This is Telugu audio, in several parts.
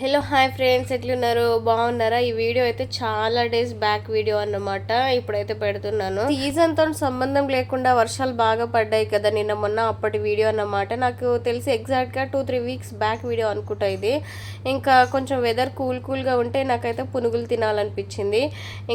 హలో హాయ్ ఫ్రెండ్స్, ఎట్లున్నారు? బాగున్నారా? ఈ వీడియో అయితే చాలా డేస్ బ్యాక్ వీడియో అన్నమాట. ఇప్పుడైతే పెడుతున్నాను. సీజన్తో సంబంధం లేకుండా వర్షాలు బాగా పడ్డాయి కదా నిన్న మొన్న, అప్పటి వీడియో అన్నమాట. నాకు తెలిసి ఎగ్జాక్ట్గా 2-3 వీక్స్ బ్యాక్ వీడియో అనుకుంటా ఇది. ఇంకా కొంచెం వెదర్ కూల్గా ఉంటే నాకైతే పునుగులు తినాలనిపించింది.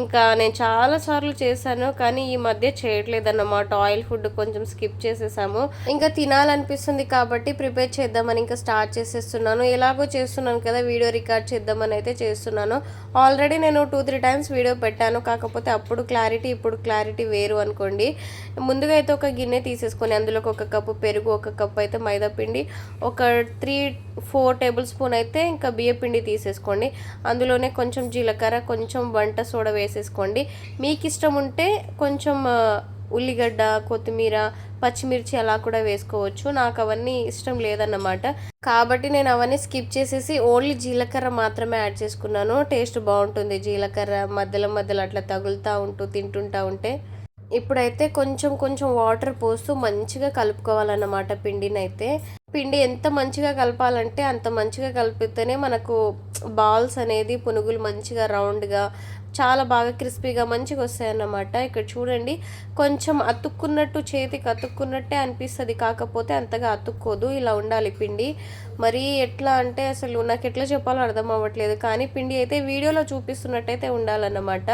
ఇంకా నేను చాలాసార్లు చేశాను, కానీ ఈ మధ్య చేయట్లేదు అన్నమాట. ఆయిల్ ఫుడ్ కొంచెం స్కిప్ చేసేసాము. ఇంకా తినాలనిపిస్తుంది కాబట్టి ప్రిపేర్ చేద్దామని ఇంకా స్టార్ట్ చేసేస్తున్నాను. ఎలాగో చేస్తున్నాను కదా, వీడియో రికార్డ్ చేద్దామని అయితే చేస్తున్నాను. ఆల్రెడీ నేను 2-3 టైమ్స్ వీడియో పెట్టాను, కాకపోతే అప్పుడు క్లారిటీ ఇప్పుడు క్లారిటీ వేరు అనుకోండి. ముందుగా అయితే ఒక గిన్నె తీసేసుకొని అందులోకి 1 కప్పు పెరుగు, 1 కప్పు అయితే మైదా పిండి, ఒక 3-4 టేబుల్ స్పూన్ అయితే ఇంకా బియ్య పిండి తీసేసుకోండి. అందులోనే కొంచెం జీలకర్ర, కొంచెం వంట సోడా వేసేసుకోండి. మీకు ఇష్టం ఉంటే కొంచెం ఉల్లిగడ్డ, కొత్తిమీర, పచ్చిమిర్చి అలా కూడా వేసుకోవచ్చు. నాకు అవన్నీ ఇష్టం లేదన్నమాట, కాబట్టి నేను అవన్నీ స్కిప్ చేసేసి ఓన్లీ జీలకర్ర మాత్రమే యాడ్ చేసుకున్నాను. టేస్ట్ బాగుంటుంది జీలకర్ర మధ్యలో అట్లా తగులుతూ ఉంటూ తింటుంటా ఉంటే. ఇప్పుడైతే కొంచెం వాటర్ పోస్తూ మంచిగా కలుపుకోవాలన్నమాట పిండినైతే. పిండి ఎంత మంచిగా కలపాలంటే అంత మంచిగా కలిపితేనే మనకు బాల్స్ అనేది పునుగులు మంచిగా రౌండ్గా చాలా బాగా క్రిస్పీగా మంచిగా వస్తాయన్నమాట. ఇక్కడ చూడండి, కొంచెం అతుక్కున్నట్టు, చేతికి అతుక్కున్నట్టే అనిపిస్తుంది, కాకపోతే అంతగా అతుక్కోదు. ఇలా ఉండాలి పిండి. మరి ఎట్లా అంటే అసలు నాకు ఎట్లా చెప్పాలో అర్థం అవ్వట్లేదు, కానీ పిండి అయితే వీడియోలో చూపిస్తున్నట్టయితే ఉండాలన్నమాట.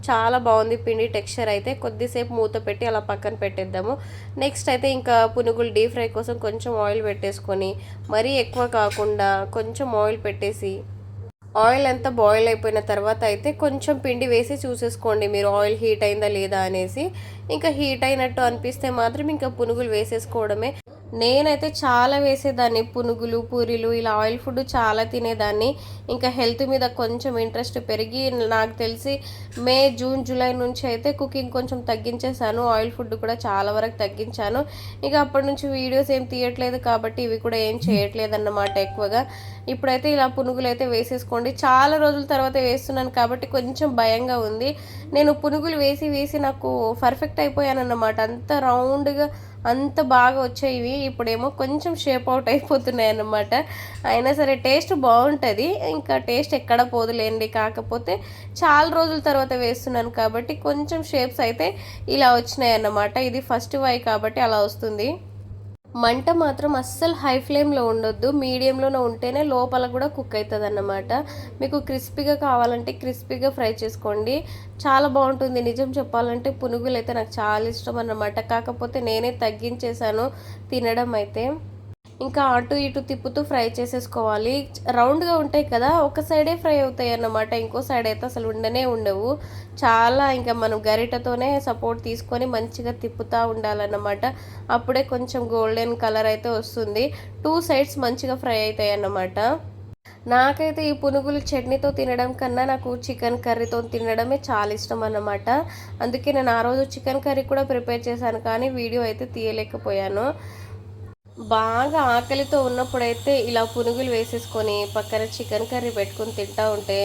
చాలా బాగుంది పిండి టెక్స్చర్ అయితే. కొద్దిసేపు మూత పెట్టి అలా పక్కన పెట్టేద్దాము. నెక్స్ట్ అయితే ఇంకా పునుగులు డీప్ ఫ్రై కోసం కొంచెం ఆయిల్ పెట్టేసుకొని, మరీ ఎక్కువ కాకుండా కొంచెం ఆయిల్ పెట్టేసి, ఆయిల్ అంతా బాయిల్ అయిపోయిన తర్వాత అయితే కొంచెం పిండి వేసి చూసేసుకోండి మీరు, ఆయిల్ హీట్ అయిందా లేదా అనేసి. ఇంకా హీట్ అయినట్టు అనిపిస్తే మాత్రం ఇంకా పునుగులు వేసేసుకోవడమే. నేనైతే చాలా వేసేదాన్ని పునుగులు, పూరీలు, ఇలా ఆయిల్ ఫుడ్ చాలా తినేదాన్ని. ఇంకా హెల్త్ మీద కొంచెం ఇంట్రెస్ట్ పెరిగి నాకు తెలిసి మే, జూన్, జూలై నుంచి అయితే కుకింగ్ కొంచెం తగ్గించేశాను. ఆయిల్ ఫుడ్ కూడా చాలా వరకు తగ్గించాను. ఇక అప్పటి నుంచి వీడియోస్ ఏం తీయట్లేదు కాబట్టి ఇవి కూడా ఏం చేయట్లేదు అన్నమాట ఎక్కువగా. ఇప్పుడైతే ఇలా పునుగులు అయితే వేసేసుకోండి. చాలా రోజుల తర్వాత వేస్తున్నాను కాబట్టి కొంచెం భయంగా ఉంది. నేను పునుగులు వేసి నాకు పర్ఫెక్ట్ అయిపోయాను అన్నమాట. అంత రౌండ్గా అంత బాగా వచ్చేవి. ఇప్పుడేమో కొంచెం షేప్ అవుట్ అయిపోతున్నాయి అన్నమాట. అయినా సరే టేస్ట్ బాగుంటుంది, ఇంకా టేస్ట్ ఎక్కడ పోదులేండి. కాకపోతే చాలా రోజుల తర్వాత వేస్తున్నాను కాబట్టి కొంచెం షేప్స్ అయితే ఇలా వచ్చినాయి అన్నమాట. ఇది ఫస్ట్ వై కాబట్టి అలా వస్తుంది. మంట మాత్రం అస్సలు హై ఫ్లేమ్లో ఉండొద్దు, మీడియంలోనే ఉంటేనే లోపల కూడా కుక్ అవుతుంది అన్నమాట. మీకు క్రిస్పీగా కావాలంటే క్రిస్పీగా ఫ్రై చేసుకోండి, చాలా బాగుంటుంది. నిజం చెప్పాలంటే పునుగులు అయితే నాకు చాలా ఇష్టం అన్నమాట, కాకపోతే నేనే తగ్గించేశాను తినడం అయితే. ఇంకా అటు ఇటు తిప్పుతూ ఫ్రై చేసేసుకోవాలి. రౌండ్గా ఉంటాయి కదా, ఒక సైడే ఫ్రై అవుతాయి అన్నమాట, ఇంకో సైడ్ అయితే అసలు ఉండవు. చాలా ఇంకా మనం గరిటతోనే సపోర్ట్ తీసుకొని మంచిగా తిప్పుతూ ఉండాలన్నమాట. అప్పుడే కొంచెం గోల్డెన్ కలర్ అయితే వస్తుంది. 2 సైడ్స్ మంచిగా ఫ్రై అవుతాయి అన్నమాట. నాకైతే ఈ పునుగులు చట్నీతో తినడం కన్నా నాకు చికెన్ కర్రీతో తినడమే చాలా ఇష్టం అన్నమాట. అందుకే నేను ఆ రోజు చికెన్ కర్రీ కూడా ప్రిపేర్ చేశాను, కానీ వీడియో అయితే తీయలేకపోయాను. బాగా ఆకలితో ఉన్నప్పుడైతే ఇలా పునుగులు వేసేసుకొని పక్కన చికెన్ కర్రీ పెట్టుకొని తింటా ఉంటే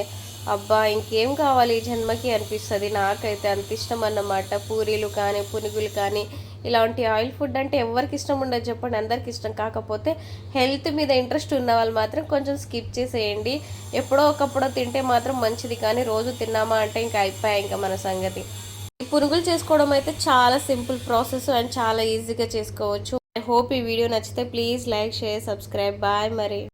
అబ్బా ఇంకేం కావాలి ఈ జన్మకి అనిపిస్తుంది. నాకైతే అంత ఇష్టం అన్నమాట. పూరీలు కానీ పునుగులు కానీ ఇలాంటి ఆయిల్ ఫుడ్ అంటే ఎవరికి ఇష్టం ఉండదు చెప్పండి, అందరికి ఇష్టం. కాకపోతే హెల్త్ మీద ఇంట్రెస్ట్ ఉన్న వాళ్ళు మాత్రం కొంచెం స్కిప్ చేసేయండి. ఎప్పుడో ఒకప్పుడో తింటే మాత్రం మంచిది, కానీ రోజు తిన్నామా అంటే ఇంకా అయిపోయాయి ఇంకా మన సంగతి. ఈ పునుగులు చేసుకోవడం అయితే చాలా సింపుల్ ప్రాసెస్ అండ్ చాలా ఈజీగా చేసుకోవచ్చు. ఐ హోప్ ఈ వీడియో నచ్చితే please like, share, subscribe. Bye మరి.